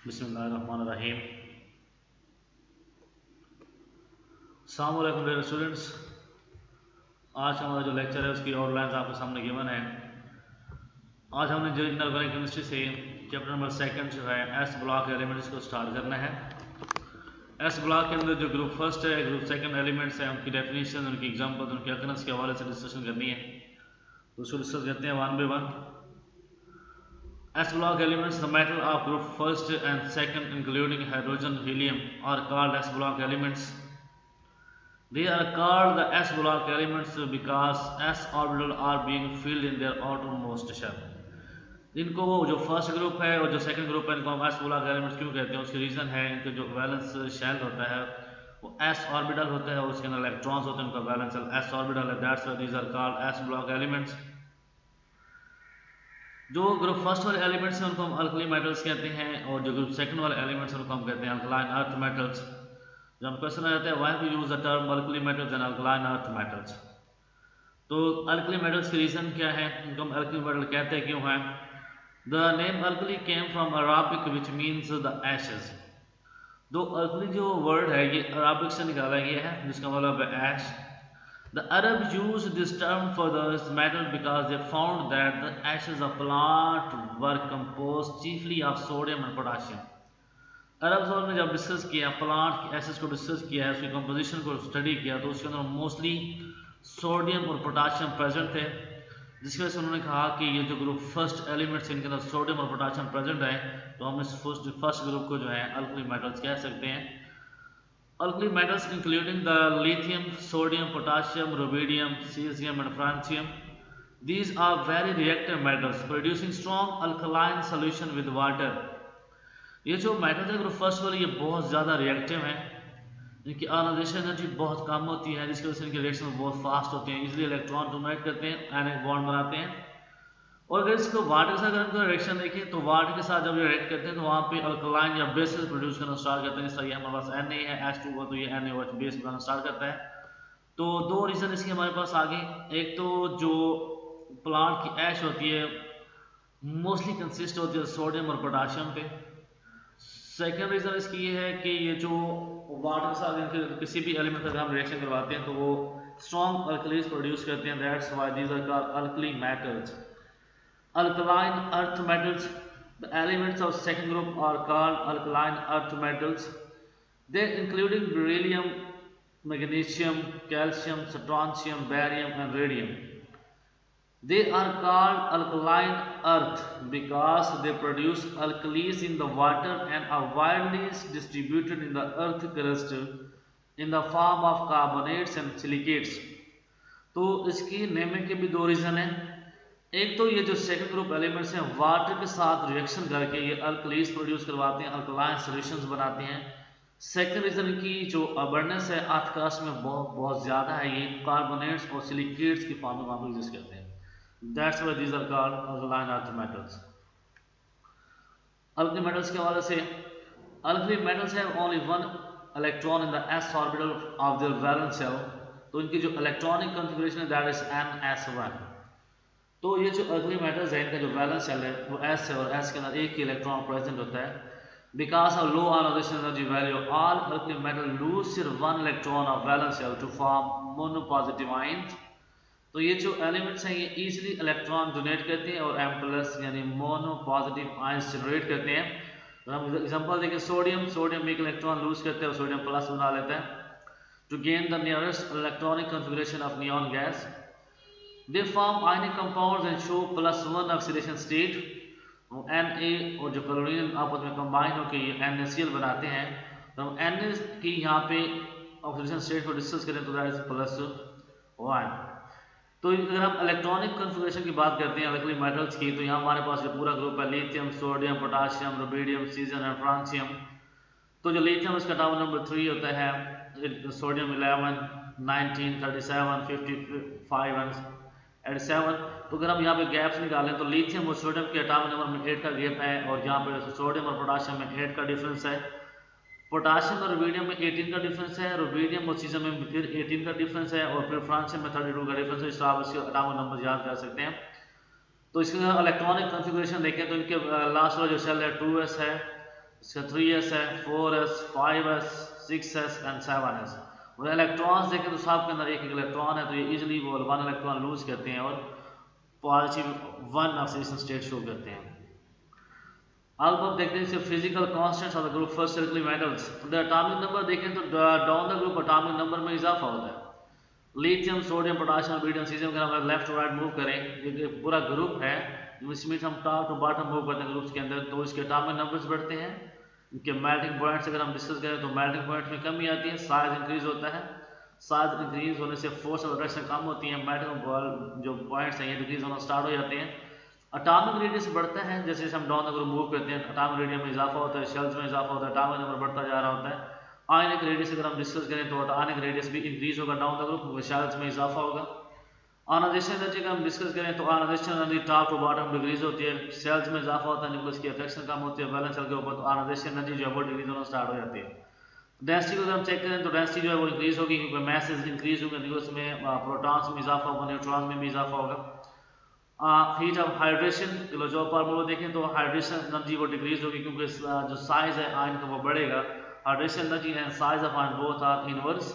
बिस्मिल्लाहिर्रहमानिर्रहीम। अस्सलाम वालेकुम डियर स्टूडेंट्स। आज हमारा जो लेक्चर है उसकी आउटलाइन आपके सामने गिवन है। आज हमने जो इनऑर्गेनिक केमिस्ट्री से चैप्टर नंबर सेकंड जो है एस ब्लॉक एलिमेंट्स को स्टार्ट करना है। एस ब्लॉक के अंदर जो ग्रुप फर्स्ट है, ग्रुप सेकंड एलिमेंट्स हैं, उनकी डेफिनेशन, उनकी एग्जांपल, उनके अकरेंस के हवाले से डिस्कशन करनी है। तो उसको डिस्कस करते हैं one by one. S block elements, the metal of group first and second including hydrogen, helium are called S block elements. They are called the S block elements because S orbital are being filled in their outermost shell. इनको जो first group है और जो second group है इनको हम S block elements क्यों कहते हैं, उसकी रीज़न है इनका जो वैलेंस शेल होता है वो S ऑर्बिटल होता है और उसके अंदर इलेक्ट्रॉन्स होते हैं, उनका वैलेंस S ऑर्बिटल है। That's why these are called S block elements. जो ग्रुप फर्स्ट वाले एलिमेंट्स हैं उनको हम अल्कली मेटल्स कहते हैं और जो ग्रुप सेकंड वाले एलिमेंट्स हैं उनको हम कहते हैं अल्कलाइन अर्थ मेटल्स। जब हम क्वेश्चन आ जाता है why we use the term alkali metals and alkaline earth metals, तो अल्कली मेटल्स की रीजन क्या है, इनको हम अल्कली मेटल कहते हैं क्यों हैं। The name alkali came from Arabic which means the Ashes. दो अल्कली जो वर्ड है ये अराबिक से निकाला गया है जिसका मतलब है ऐश। The Arabs used this term for this metal because they found that the ashes of plant were composed chiefly of sodium and potassium. Arabs और ने जब डिस्कस किया प्लांट की एसिड्स को डिस्कस किया है, उसकी कंपोजिशन को स्टडी किया तो उसके अंदर मोस्टली सोडियम और पोटाशियम प्रेजेंट थे, जिसकी वजह से उन्होंने कहा कि ये जो ग्रुप फर्स्ट एलिमेंट्स इनके अंदर सोडियम और पोटाशियम प्रेजेंट है तो हम इस फर्स्ट ग्रुप को जो है अल्कली मेटल्स कह सकते हैं। Alkali metals including the lithium, sodium, potassium, rubidium, cesium and francium. These are very reactive metals producing strong alkaline solution with water. ये जो मेटल्स है ग्रुप फर्स्ट वाले ये बहुत ज़्यादा रिएक्टिव हैं, इनकी आयोनाइजेशन एनर्जी बहुत कम होती है जिसकी वजह से इनके रिएक्शन बहुत फास्ट होते हैं, इजीली इलेक्ट्रॉन डोनेट करते हैं, आयनिक बॉन्ड बनाते हैं। और अगर इसको वाटर के साथ अगर इनका रिएक्शन देखें तो वाटर के साथ जब ये रिएक्ट करते हैं तो वहाँ पे अल्कलाइन या बेसिस प्रोड्यूस करना स्टार्ट करते हैं। इस तरह ये हमारे पास Na है, H2O, तो ये NaOH बेस बनाना स्टार्ट करता है। तो दो रीज़न इसके हमारे पास आगे, एक तो जो प्लांट की ऐश होती है मोस्टली कंसिस्ट होती है सोडियम और पोटाशियम पे। सेकेंड रीज़न इसकी ये है कि ये जो वाटर के साथ किसी भी एलिमेंट का हम रिएक्शन करवाते हैं तो वो स्ट्रॉन्ग अल्कलीज प्रोड्यूस करते हैं। That's why these are called alkali metals. Alkaline earth metals, the elements of second group are called alkaline earth metals. They including beryllium, magnesium, calcium, strontium, barium and radium. They are called alkaline earth because they produce alkalis in the water and are widely distributed in the earth crust in the form of carbonates and silicates. तो इसकी naming के भी दो reason हैं। एक तो ये जो सेकंड ग्रुप एलिमेंट्स हैं वाटर के साथ रिएक्शन करके ये अल्कलीज प्रोड्यूस करवाते हैं, अल्कलाइन सॉल्यूशंस बनाते हैं। सेकंड रीजन की जो अबंडेंस है अर्थ क्रस्ट में बहुत ज़्यादा है, ये कार्बोनेट्स और सिलिकेट्स की फॉर्म में वहाँ पर एग्जिस्ट करते हैं। That's why these are called alkaline earth metals. Alkali metals के हवाले से alkali metals have only one electron in the s orbital of their valence shell, तो इनकी जो इलेक्ट्रॉनिक कॉन्फ़िगरेशन है दैट इज ns1। तो ये जो अल्कली मेटल्स है इनका जो वैलेंस शेल है वो S है और S के अंदर एक ही इलेक्ट्रॉन प्रेजेंट होता है। Because of low ionisation energy value all alkali metal lose सिर्फ one electron of valence shell to form mono positive ions. तो ये जो एलिमेंट्स हैं ये इजीली इलेक्ट्रॉन डोनेट करते हैं और M+ यानी मोनो पॉजिटिव आयंस जनरेट करते हैं। तो हम एग्जांपल देखें, सोडियम एक इलेक्ट्रॉन लूज करते हैं और सोडियम प्लस बना लेता है to gain the nearest electronic configuration of neon gas. They form ionic compounds and show +1 oxidation state. Na और जो क्लोरीन आपस में कंबाइन होकर ये NaCl बनाते हैं। तो हम Na की यहाँ पे ऑक्सीडेशन स्टेट को डिस्कस करें तो दैट इज +1। तो अगर हम इलेक्ट्रॉनिक कॉन्फ़िगरेशन की बात करते हैं अल्कली मेटल्स की, तो यहाँ हमारे पास जो पूरा ग्रुप है lithium, sodium, potassium, rubidium, caesium और फ्रांसियम। तो जो लिथियम इसका एटॉमिक नंबर 3 होता है, सोडियम 11, 19, 37, 55 एंड 7। तो अगर हम यहाँ पे गैप्स निकालें तो लिथियम और सोडियम के एटॉमिक नंबर में 8 का गैप है और यहाँ पे सोडियम और पोटाशियम में 8 का डिफरेंस है। पोटाशियम और रुबिडियम में 18 का डिफरेंस है, रुबिडियम और सीजियम में फिर 18 का डिफरेंस है और फिर फ्रांसियम में 32 का डिफरेंस है। इस तरह आप इसके एटॉमिक नंबर याद कर सकते हैं। तो इसके इलेक्ट्रॉनिक कॉन्फ़िगरेशन देखें तो इनके लास्ट वाला जो सेल है 2s है, इसका 3s है, 4s, 5s, 6s and 7s। और इलेक्ट्रॉन्स देखें तो साहब के अंदर एक इलेक्ट्रॉन है, तो ये इजीली वो 1 इलेक्ट्रॉन लूज करते हैं और पॉजिटिव 1 ऑक्सीडेशन स्टेट शो करते हैं। अब हम देखते हैं physical constants of the group first circular metals. The atomic number देखें तो down the group atomic number में इजाफा होता है। Lithium, sodium, potassium, beryllium, caesium अगर हम लेफ्ट टू राइट मूव करें, ये पूरा ग्रुप है, इसमें हम टॉप टू बॉटम मूव करते हैं ग्रुप्स के अंदर, तो इसके एटॉमिक नंबर्स बढ़ते हैं। इनके मेल्टिंग पॉइंट्स अगर हम डिस्कस करें तो मेल्टिंग पॉइंट्स में कमी आती है, साइज इंक्रीज होता है। साइज इंक्रीज होने से फोर्स ऑफ अट्रैक्शन कम होती है, मेल्टिंग जो पॉइंट्स हैं ये डिक्रीज होना स्टार्ट हो जाते हैं। एटॉमिक रेडियस बढ़ता है जैसे जैसे हम डाउन द ग्रुप मूव करते हैं, एटॉमिक रेडियस में इजाफा होता है, शेल्स में इजाफा होता है, एटॉमिक नंबर बढ़ता जा रहा होता है। आयनिक रेडियस अगर हम डिस्कस करें तो आयनिक रेडियस भी इंक्रीज होगा डाउन द ग्रुप, शेल्स में इजाफा होगा। आयोनाइजेशन एनर्जी का हम डिस्कस करें तो ionization energy top to bottom decrease होती है, सेल्स में इजाफा होता है, न्यूक्लियस की अट्रैक्शन कम होती है वैलेंस शेल के ऊपर, तो आयोनाइजेशन एनर्जी जो है वो डिक्रीज होना स्टार्ट हो जाती है। डेंसिटी को अगर हम चेक करें तो डेंसिटी जो है वो इंक्रीज होगी क्योंकि मैसेज इंक्रीज होंगे, न्यूक्लियस में प्रोटॉन्स में इजाफा होगा, न्यूट्रॉन में भी इजाफा होगा। Heat of hydration kilo job formula देखें तो हाइड्रेशन एनर्जी वो डिक्रीज होगी क्योंकि जो साइज है आयन का वो बढ़ेगा। Hydration energy and size of ion both are inverse.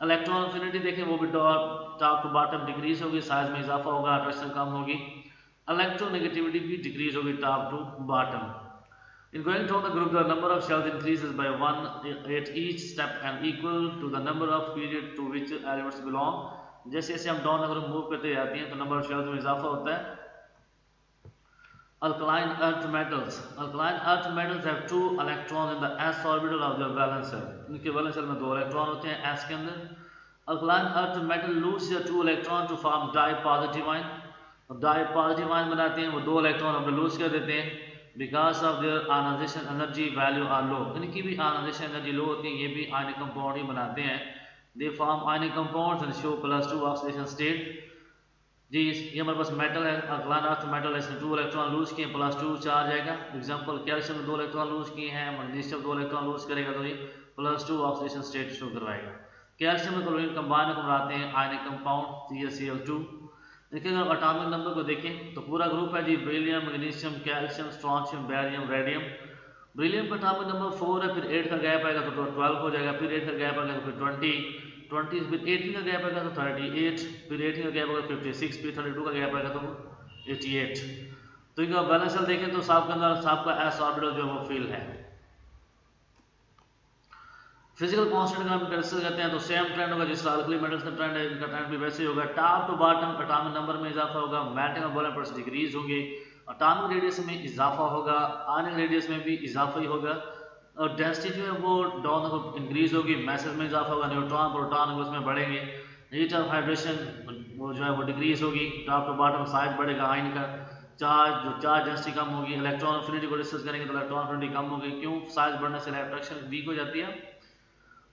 Electron affinity देखें वो भी टॉप टू बॉटम डिक्रीज होगी, साइज में इजाफा होगा, अट्रैक्शन कम होगी। इलेक्ट्रोनेगेटिविटी भी डिक्रीज होगी top to bottom. In going down the group, the number of shells increases by 1 at each step and equal to the number of period to which elements belong. जैसे जैसे हम down अगर move करते जाते हैं तो number of shells में इजाफा होता है। Alkaline earth metals. Alkaline earth metals have 2 electrons in the s orbital of their valence shell. इनके वैलेंस शेल में 2 इलेक्ट्रॉन होते हैं s के अंदर। Alkaline earth metal lose their 2 electrons to form dipositive ion. dipositive ion बनाते हैं वो 2 electron अपने लूज कर देते हैं because of their ionization energy value are low. इनकी भी ionization energy low होती है, ये भी ionic compound ही बनाते हैं। They form ionic compounds and show +2 oxidation state. जी ये हमारे पास मेटल है, अल्कलाइन अर्थ मेटल है, इसने 2 इलेक्ट्रॉन लूज किए, +2 चार्ज आएगा। एग्जांपल कैल्शियम में 2 इलेक्ट्रॉन लूज किए हैं, मैग्नीशियम 2 इलेक्ट्रॉन लूज करेगा तो ये +2 ऑक्सीडेशन स्टेट शो करवाएगा। कैल्शियम में क्लोरीन कंबाइन को बनाते हैं आयनिक कंपाउंड CaCl2। देखिए अगर एटॉमिक नंबर को देखें तो पूरा ग्रुप है जी, beryllium, magnesium, calcium, strontium, barium, radium. Beryllium का एटॉमिक नंबर 4 है, फिर 8 का गैप आएगा तो 12 हो जाएगा, फिर 8 का गैप आएगा तो फिर 20, फिर 18 का गैप आएगा तो 38, फिर 18 का गैप आएगा 56, फिर 32 का गैप आएगा तो 88। तो इनका बैलेंस शेल देखें तो साहब के अंदर साहब का एस ऑर्बिटल जो वो फील है। फिजिकल कांस्टेंट का हम डिस्कस करते हैं तो सेम ट्रेंड होगा जिस अल्कली मेटल्स का ट्रेंड है, इनका ट्रेंड भी वैसे ही होगा। Top to bottom atomic number में इजाफा होगा, मेल्टिंग और बॉइलिंग पॉइंट्स डिक्रीज होंगे, एटॉमिक रेडियस में इजाफा होगा, आयनिक रेडियस में भी इजाफा ही होगा, और डेंसिटी जो है वो डाउन इंक्रीज होगी, मैसेज में इजाफा होगा, न्यूट्रॉन प्रोटॉन उसमें बढ़ेंगे। हीट ऑफ हाइड्रेशन वो जो है वो डिक्रीज होगी, टॉप टू बॉटम साइज बढ़ेगा आयन का, चार्ज डेंसिटी कम होगी। इलेक्ट्रॉन एफिनिटी को डिस्कस करेंगे तो इलेक्ट्रॉन एफिनिटी कम होगी, क्यों? साइज बढ़ने से अट्रैक्शन वीक हो जाती है।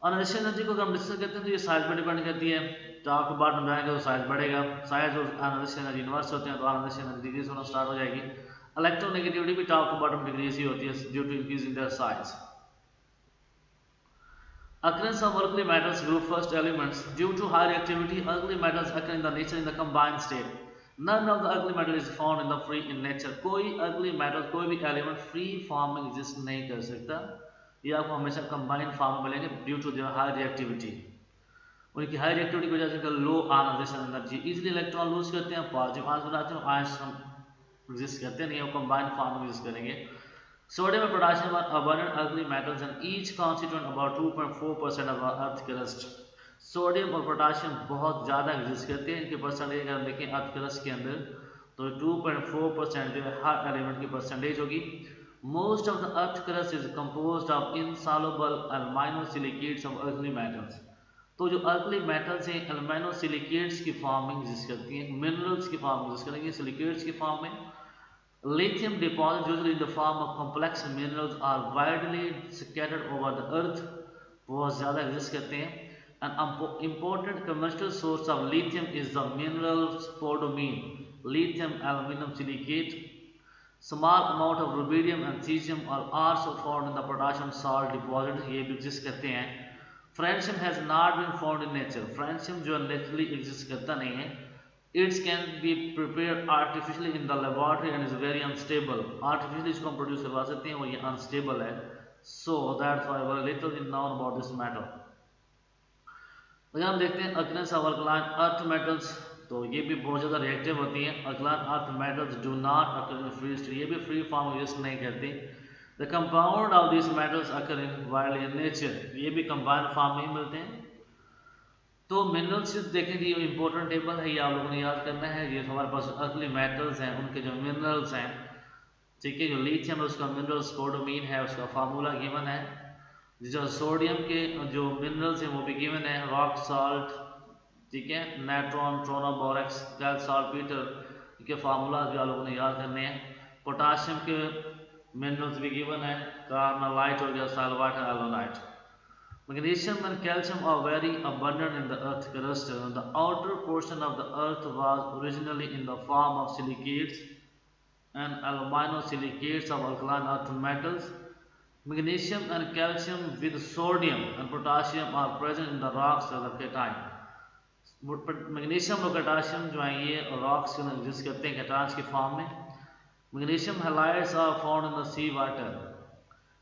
आयोनाइजेशन एनर्जी को अगर हम डिस्कस करते हैं तो ये साइज पर डिपेंड करती है, टॉप टू बॉटम जाएंगे तो साइज बढ़ेगा, साइज और आयोनाइजेशन एनर्जी इनवर्स होते हैं तो आयोनाइजेशन एनर्जी डिक्रीज होना स्टार्ट हो जाएगी। इलेक्ट्रोनेगेटिविटी भी टॉप टू बॉटम डिक्रीज ही होती है due to increase in their size. Occurrence of alkali metals group first elements. Due to high reactivity, alkali metals occur in the nature in the combined state. None of the alkali metal is found in the free in nature. कोई alkali metal कोई भी element free form में exist नहीं कर सकता, ये आपको हमेशा कंबाइंड फॉर्म में मिलेंगे due to their high reactivity. उनकी हाई रिएक्टिविटी की वजह से low ionisation energy, easily electron lose करते हैं, पॉजिटिव आयंस बनाते हैं, आयंस एग्जिस्ट करते नहीं है, वो कंबाइंड फॉर्म में एग्जिस्ट करेंगे। Sodium and potassium are abundant alkali metals and each constitute about 2.4% of our earth crust. Sodium और पोटाशियम बहुत ज़्यादा एग्जिस्ट करते हैं, इनके परसेंटेज अगर हम देखें अर्थ क्रस्ट के अंदर तो 2.4% जो है हर एलिमेंट की परसेंटेज होगी। Most of the earth crust is composed of insoluble aluminosilicates of alkali metals. तो जो alkali metals हैं aluminosilicates की फॉर्म में एग्जिस्ट करती हैं, मिनरल्स की फॉर्म में एग्जिस्ट करेंगे, सिलिकेट्स की फॉर्म में। Lithium deposits usually in the form of complex minerals are widely scattered over the earth, बहुत ज़्यादा एग्जिस्ट करते हैं। An important commercial source of lithium is the mineral spodumene, lithium aluminum silicate. Small amount of rubidium and cesium are also found in the potassium salt deposits, ये भी exist करते हैं। Francium has not been found in nature, francium जो naturally exist करता नहीं है। It can be prepared artificially in the laboratory and is very unstable. Artificially इसको हम प्रोड्यूस करवा सकते हैं और ये अनस्टेबल है. So that's why very little is known about this matter. अगर हम देखते हैं occurrence of alkaline earth metals, तो ये भी बहुत ज़्यादा रिएक्टिव होती हैं. alkaline earth metals do not occur in free state, ये भी फ्री फॉर्म एग्जिस्ट नहीं करती. The compound of these metals occur in widely in nature, ये भी कंबाइंड फॉर्म में ही मिलते हैं. तो मिनरल्स देखें कि ये इंपॉर्टेंट टेबल है, ये आप लोगों ने याद करना है. ये हमारे पास अल्कली मेटल्स हैं, उनके जो मिनरल्स हैं, ठीक है. जो लिथियम है उसका मिनरल स्पोडोमीन है, उसका फार्मूला गिवन है. जो सोडियम के जो मिनरल्स हैं वो भी गिवन है. रॉक सॉल्ट, ठीक है, नाइट्रॉन, ट्रोनोबोरेक्स, कैल साल्टपीटर के फार्मूला भी आप लोगों ने याद करने हैं. पोटाशियम के मिनरल्स भी गिवन है. कार्नोलाइट हो गया, साल्वाइट, एलोनाइट. Magnesium and calcium are very abundant in the earth crust. The outer portion of the earth was originally in the form of silicates and aluminosilicates of alkaline earth metals. Magnesium and calcium with sodium and potassium are present in the rocks as a cation. Magnesium और potassium जो हैं ये rocks में exist करते हैं cations के form में. Magnesium halides are found in the sea water.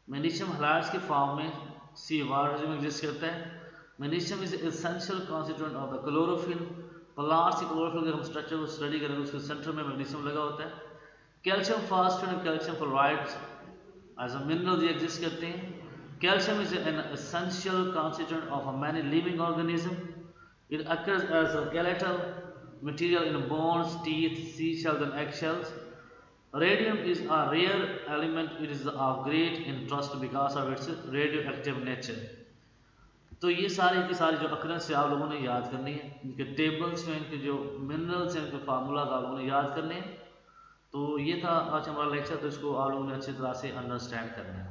Magnesium halides के form में सी वाटर में एग्जिस्ट करता है. Magnesium is essential constituent of the chlorophyll. Plants की क्लोरोफिल के हम स्ट्रक्चर को स्टडी करेंगे, उसके सेंटर में मैग्नीशियम लगा होता है. कैल्शियम फास्फेट और calcium chloride as a mineral ये एग्जिस्ट करते हैं. Calcium is an essential constituent of many living organism. It occurs as a skeletal material in bones, teeth, sea shells and egg shells. Radium is a rare element. It is of great interest because of its radioactive nature. तो ये सारी की सारी जो occurrences है आप लोगों ने याद करनी है. इनके टेबल्स में इनके जो मिनरल्स हैं, इनके फार्मूलाज आप लोगों ने याद करने हैं. तो ये था आज हमारा लेक्चर, तो इसको आप लोगों ने अच्छी तरह से अंडरस्टैंड करना है.